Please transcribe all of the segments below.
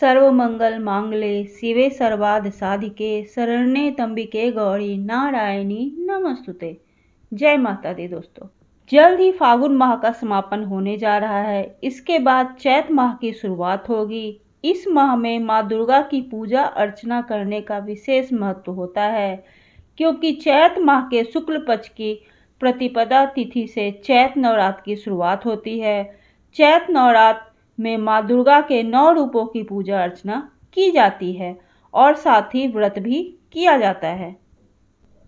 सर्वमंगल मांगल्ये शिवे सर्वार्थ साधिके शरण्ये त्र्यंबके गौरी नारायणी नमस्तुते। जय माता दी। दोस्तों, जल्द ही फागुन माह का समापन होने जा रहा है। इसके बाद चैत माह की शुरुआत होगी। इस माह में माँ दुर्गा की पूजा अर्चना करने का विशेष महत्व होता है, क्योंकि चैत माह के शुक्ल पक्ष की प्रतिपदा तिथि से चैत नवरात्र की शुरुआत होती है। चैत नवरात्र में माँ दुर्गा के 9 रूपों की पूजा अर्चना की जाती है और साथ ही व्रत भी किया जाता है।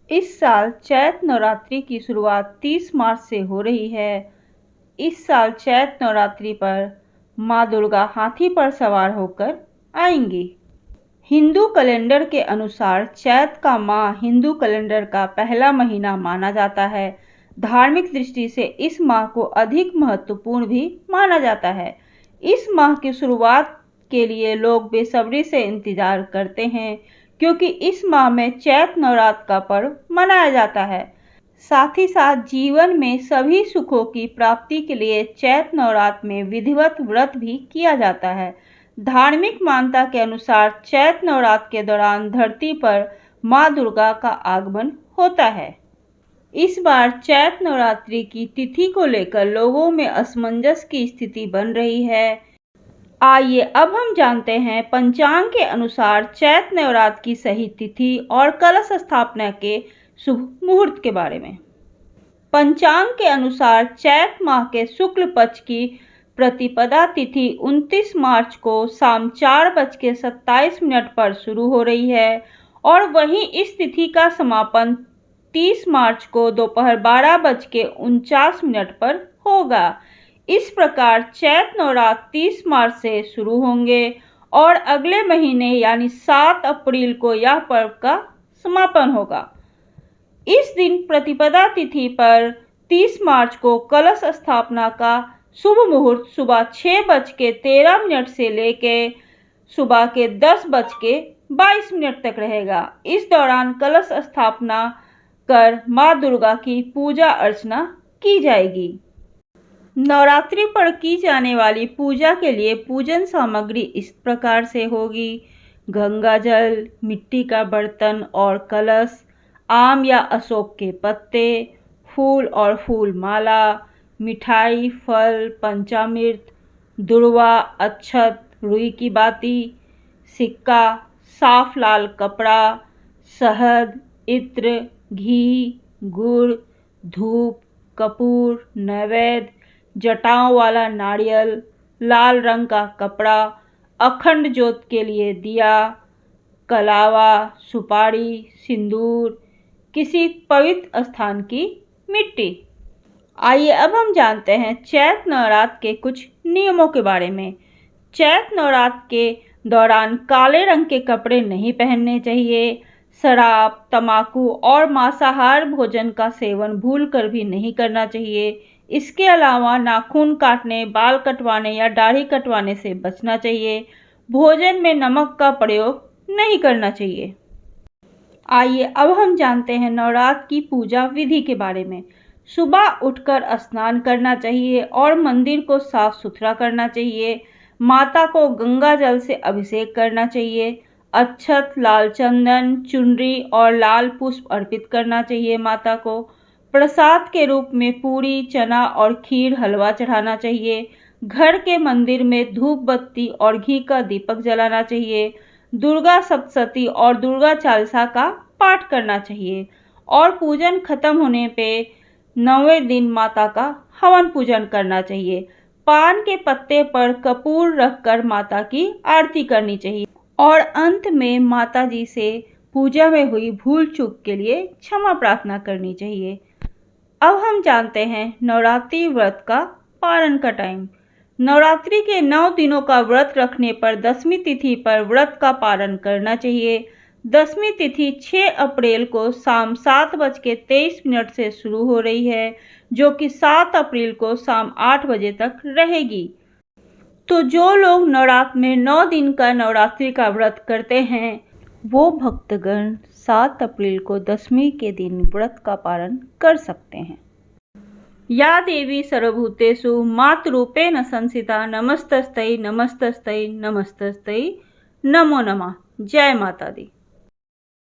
इस साल चैत नवरात्रि की शुरुआत 30 मार्च से हो रही है। इस साल चैत नवरात्रि पर माँ दुर्गा हाथी पर सवार होकर आएंगी। हिंदू कैलेंडर के अनुसार चैत का माह हिंदू कैलेंडर का पहला महीना माना जाता है। धार्मिक दृष्टि से इस माह को अधिक महत्वपूर्ण भी माना जाता है। इस माह की शुरुआत के लिए लोग बेसब्री से इंतजार करते हैं, क्योंकि इस माह में चैत नवरात्र का पर्व मनाया जाता है। साथ ही साथ जीवन में सभी सुखों की प्राप्ति के लिए चैत नवरात्र में विधिवत व्रत भी किया जाता है। धार्मिक मान्यता के अनुसार चैत नवरात्र के दौरान धरती पर माँ दुर्गा का आगमन होता है। इस बार चैत नवरात्रि की तिथि को लेकर लोगों में असमंजस की स्थिति बन रही है। आइए अब हम जानते हैं पंचांग के अनुसार चैत नवरात्र की सही तिथि और कलश स्थापना के शुभ मुहूर्त के बारे में। पंचांग के अनुसार चैत माह के शुक्ल पक्ष की प्रतिपदा तिथि 29 मार्च को शाम 4:27 पर शुरू हो रही है और वहीं इस तिथि का समापन 30 मार्च को दोपहर 12:49 पर होगा। इस प्रकार चैत नवरात्र 30 मार्च से शुरू होंगे और अगले महीने यानी 7 अप्रैल को यह पर्व का समापन होगा। इस दिन प्रतिपदा तिथि पर 30 मार्च को कलश स्थापना का शुभ मुहूर्त सुबह 6:13 से लेके सुबह के 10:22 तक रहेगा। इस दौरान कलश स्थापना कर माँ दुर्गा की पूजा अर्चना की जाएगी। नवरात्रि पर की जाने वाली पूजा के लिए पूजन सामग्री इस प्रकार से होगी: गंगा जल, मिट्टी का बर्तन और कलश, आम या अशोक के पत्ते, फूल और फूल माला, मिठाई, फल, पंचामृत, दुर्वा, अक्षत, रुई की बाती, सिक्का, साफ लाल कपड़ा, शहद, इत्र, घी, गुड़, धूप, कपूर, नैवेद्य, जटाओं वाला नारियल, लाल रंग का कपड़ा, अखंड ज्योत के लिए दिया, कलावा, सुपारी, सिंदूर, किसी पवित्र स्थान की मिट्टी। आइए अब हम जानते हैं चैत नवरात्र के कुछ नियमों के बारे में। चैत नवरात्र के दौरान काले रंग के कपड़े नहीं पहनने चाहिए। शराब, तंबाकू और मांसाहार भोजन का सेवन भूलकर भी नहीं करना चाहिए। इसके अलावा नाखून काटने, बाल कटवाने या दाढ़ी कटवाने से बचना चाहिए। भोजन में नमक का प्रयोग नहीं करना चाहिए। आइए अब हम जानते हैं नवरात्र की पूजा विधि के बारे में। सुबह उठकर स्नान करना चाहिए और मंदिर को साफ सुथरा करना चाहिए। माता को गंगा जल से अभिषेक करना चाहिए। अक्षत, लाल चंदन, चुनरी और लाल पुष्प अर्पित करना चाहिए। माता को प्रसाद के रूप में पूरी, चना और खीर, हलवा चढ़ाना चाहिए। घर के मंदिर में धूप बत्ती और घी का दीपक जलाना चाहिए। दुर्गा सप्तशती और दुर्गा चालीसा का पाठ करना चाहिए और पूजन खत्म होने पे 9वें दिन माता का हवन पूजन करना चाहिए। पान के पत्ते पर कपूर रखकर माता की आरती करनी चाहिए और अंत में माता जी से पूजा में हुई भूल चूक के लिए क्षमा प्रार्थना करनी चाहिए। अब हम जानते हैं नवरात्रि व्रत का पारण का टाइम। नवरात्रि के 9 दिनों का व्रत रखने पर 10वीं तिथि पर व्रत का पारण करना चाहिए। 10वीं तिथि 6 अप्रैल को शाम 7:23 से शुरू हो रही है, जो कि 7 अप्रैल को शाम 8 बजे तक रहेगी। तो जो लोग नवरात्र में 9 दिन का नवरात्रि का व्रत करते हैं, वो भक्तगण 7 अप्रैल को 10वीं के दिन व्रत का पारण कर सकते हैं। या देवी सर्वभूतेषु मातृरूपेण संस्थिता नमस्तस्तै नमस्तस्तै नमस्तस्तै नमो नमः। जय माता दी।